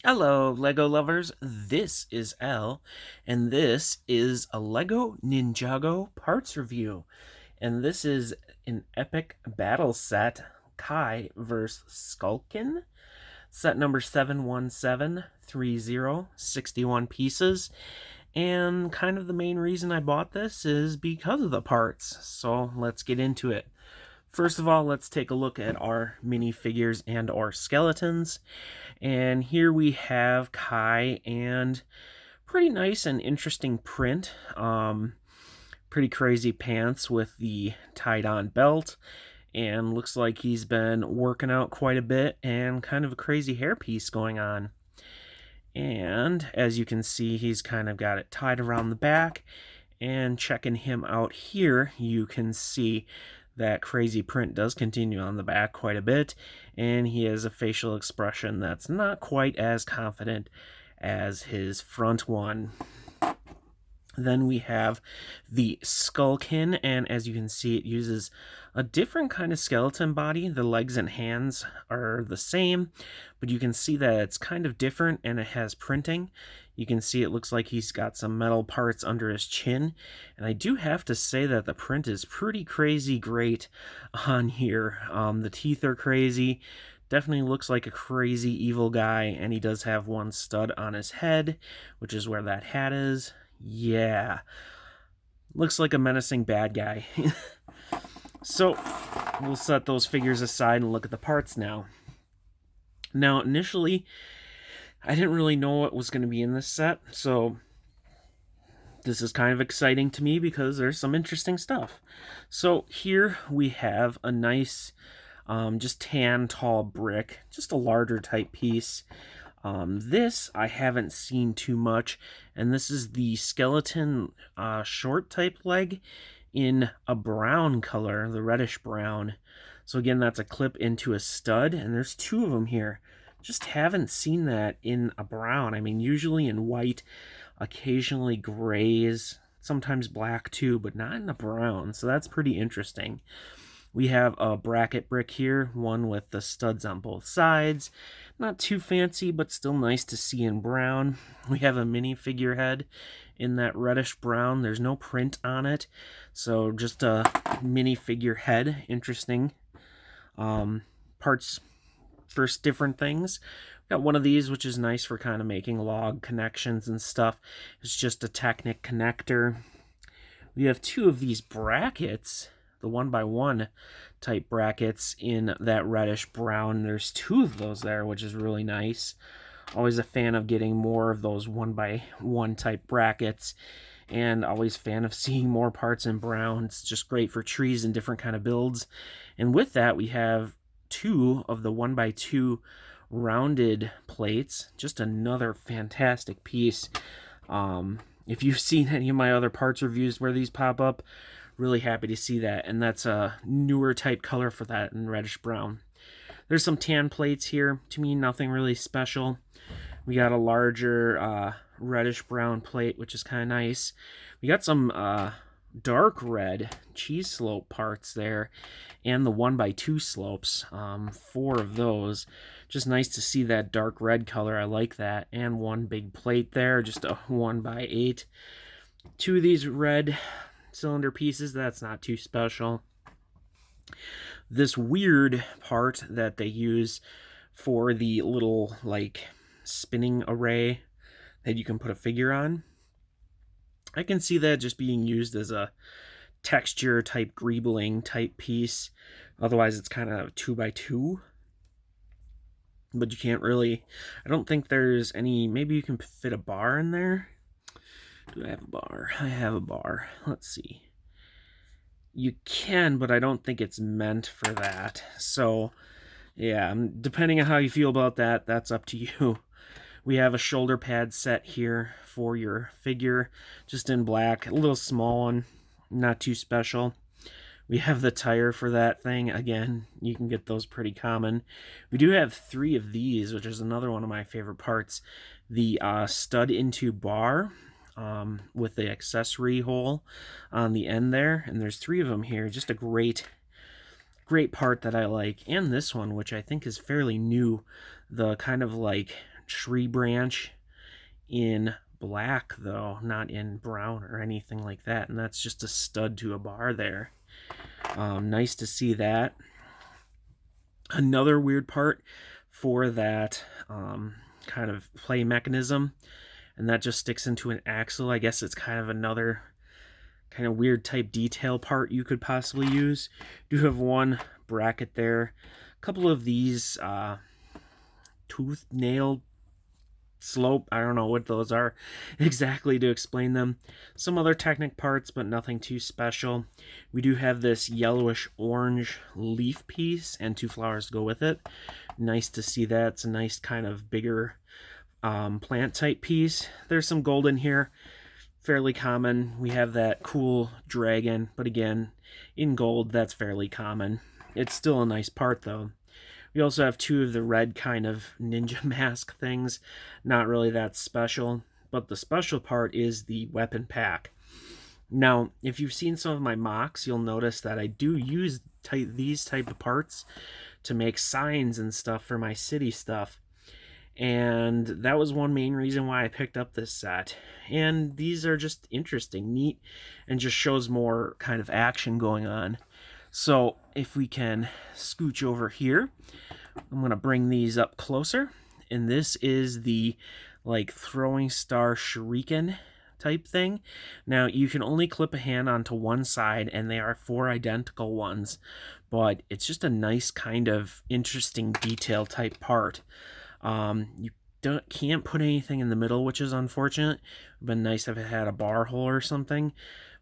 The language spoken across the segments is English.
Hello, Lego lovers. This is L, and this is a Lego Ninjago parts review. And this is an epic battle set, Kai vs. Skulkin. Set number 71730, 61 pieces. And kind of the main reason I bought this is because of the parts. So let's get into it. First of all, let's take a look at our minifigures and our skeletons. And here we have Kai and pretty nice and interesting print. Pretty crazy pants with the tied on belt. And looks like he's been working out quite a bit and kind of a crazy hairpiece going on. And as you can see, he's kind of got it tied around the back. And checking him out here, you can see that crazy print does continue on the back quite a bit, and he has a facial expression that's not quite as confident as his front one. Then we have the Skulkin, and as you can see, it uses a different kind of skeleton body. The legs and hands are the same, but you can see that it's kind of different, and it has printing. You can see it looks like he's got some metal parts under his chin, and I do have to say that the print is pretty crazy great on here. The teeth are crazy. Definitely looks like a crazy evil guy, and he does have one stud on his head, which is where that hat is. Yeah, looks like a menacing bad guy. So we'll set those figures aside and look at the parts now. Now, initially, I didn't really know what was going to be in this set, so this is kind of exciting to me because there's some interesting stuff. So here we have a nice, just tan tall brick, just a larger type piece. This I haven't seen too much, and this is the skeleton short type leg in a brown color, the reddish brown. So again, that's a clip into a stud, and there's two of them here. Just haven't seen that in a brown. I mean, usually in white, occasionally grays, sometimes black too, but not in a brown, so that's pretty interesting. We have a bracket brick here, one with the studs on both sides. Not too fancy, but still nice to see in brown. We have a minifigure head in that reddish brown. There's no print on it, so just a minifigure head. Interesting. Parts for different things. Got one of these, which is nice for kind of making log connections and stuff. It's just a Technic connector. We have two of these brackets, the 1x1 type brackets in that reddish brown. There's two of those there, which is really nice. Always a fan of getting more of those 1x1 type brackets, and always fan of seeing more parts in brown. It's just great for trees and different kind of builds. And with that, we have two of the 1x2 rounded plates. Just another fantastic piece. If you've seen any of my other parts reviews where these pop up, really happy to see that, and that's a newer type color for that in reddish brown. There's some tan plates here. To me, nothing really special. We got a larger reddish brown plate, which is kind of nice. We got some dark red cheese slope parts there, and the 1x2 slopes, 4 of those. Just nice to see that dark red color. I like that. And one big plate there, just a 1x8. Two of these red cylinder pieces, that's not too special. This weird part that they use for the little like spinning array that you can put a figure on, I can see that just being used as a texture type greebling type piece. Otherwise it's kind of 2x2, but you can't really, I don't think there's any, maybe you can fit a bar in there. Do I have a bar? I have a bar. Let's see. You can, but I don't think it's meant for that. So, yeah, depending on how you feel about that, that's up to you. We have a shoulder pad set here for your figure, just in black. A little small one, not too special. We have the tire for that thing. Again, you can get those pretty common. We do have 3 of these, which is another one of my favorite parts. The stud into bar, with the accessory hole on the end there, and there's 3 of them here. Just a great part that I like. And this one, which I think is fairly new, the kind of like tree branch in black, though, not in brown or anything like that. And that's just a stud to a bar there. Nice to see that. Another weird part for that kind of play mechanism, and that just sticks into an axle. I guess it's kind of another kind of weird type detail part you could possibly use. You do have one bracket there, a couple of these tooth nail slope, I don't know what those are exactly to explain them. Some other Technic parts, but nothing too special. We do have this yellowish orange leaf piece and 2 flowers to go with it. Nice to see that. It's a nice kind of bigger plant type piece. There's some gold in here, fairly common. We have that cool dragon, but again, in gold, that's fairly common. It's still a nice part though. We also have 2 of the red kind of ninja mask things. Not really that special, but the special part is the weapon pack. Now, if you've seen some of my mocks, you'll notice that I do use these type of parts to make signs and stuff for my city stuff. And that was one main reason why I picked up this set. And these are just interesting, neat, and just shows more kind of action going on. So if we can scooch over here, I'm going to bring these up closer. And this is the like throwing star shuriken type thing. Now you can only clip a hand onto one side, and they are 4 identical ones, but it's just a nice kind of interesting detail type part. You can't put anything in the middle, which is unfortunate. It would have been nice if it had a bar hole or something,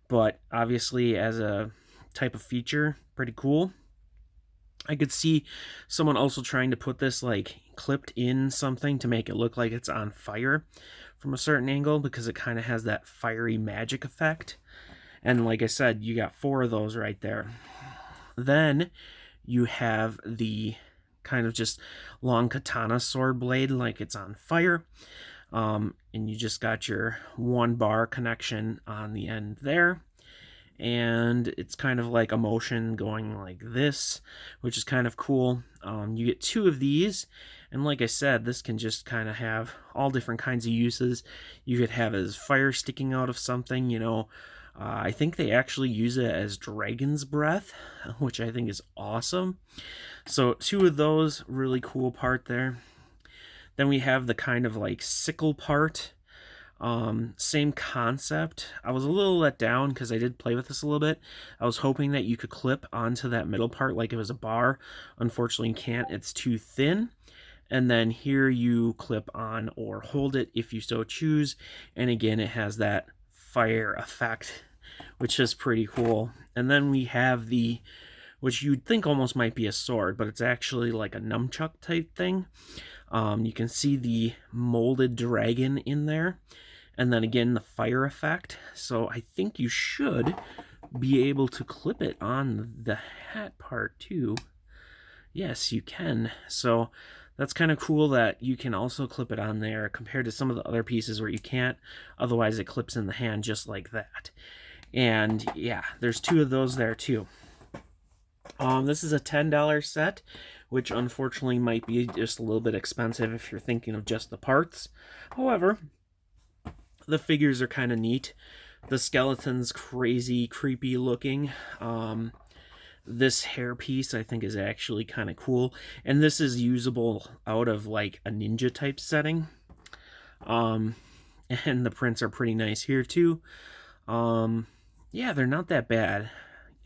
but obviously as a type of feature, pretty cool. I could see someone also trying to put this like clipped in something to make it look like it's on fire from a certain angle, because it kind of has that fiery magic effect. And like I said, you got 4 of those right there. Then you have the kind of just long katana sword blade like it's on fire. And you just got your 1 bar connection on the end there. And it's kind of like a motion going like this, which is kind of cool. You get 2 of these, and like I said, this can just kind of have all different kinds of uses. You could have it as fire sticking out of something, you know. I think they actually use it as dragon's breath, which I think is awesome. So 2 of those, really cool part there. Then we have the kind of like sickle part. Same concept. I was a little let down because I did play with this a little bit. I was hoping that you could clip onto that middle part like it was a bar. Unfortunately, you can't. It's too thin. And then here you clip on or hold it if you so choose. And again, it has that fire effect, which is pretty cool. And then we have the, which you'd think almost might be a sword, but it's actually like a nunchuck type thing. You can see the molded dragon in there. And then again, the fire effect. So I think you should be able to clip it on the hat part too. Yes, you can. So that's kind of cool that you can also clip it on there compared to some of the other pieces where you can't. Otherwise, it clips in the hand just like that. And yeah, there's 2 of those there too. This is a $10 set, which unfortunately might be just a little bit expensive if you're thinking of just the parts. However, the figures are kind of neat. The skeleton's crazy, creepy looking. This hair piece I think is actually kind of cool. And this is usable out of like a ninja type setting. And the prints are pretty nice here too. Yeah, they're not that bad.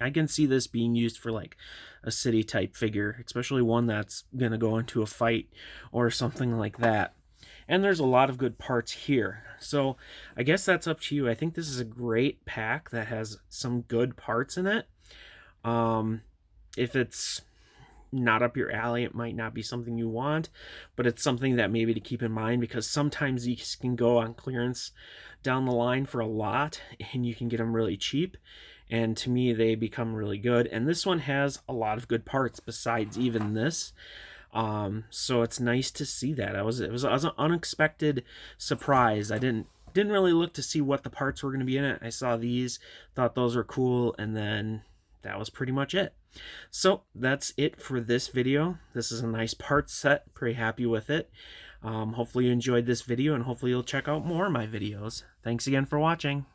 I can see this being used for like a city type figure, especially one that's going to go into a fight or something like that. And there's a lot of good parts here. So I guess that's up to you. I think this is a great pack that has some good parts in it. If it's not up your alley, it might not be something you want, but it's something that maybe to keep in mind, because sometimes these can go on clearance down the line for a lot and you can get them really cheap. And to me, they become really good. And this one has a lot of good parts besides even this. So it's nice to see that. It was an unexpected surprise. I didn't really look to see what the parts were going to be in it. I saw these, thought those were cool, and then that was pretty much it. So that's it for this video. This is a nice part set. Pretty happy with it. Hopefully you enjoyed this video, and hopefully you'll check out more of my videos. Thanks again for watching.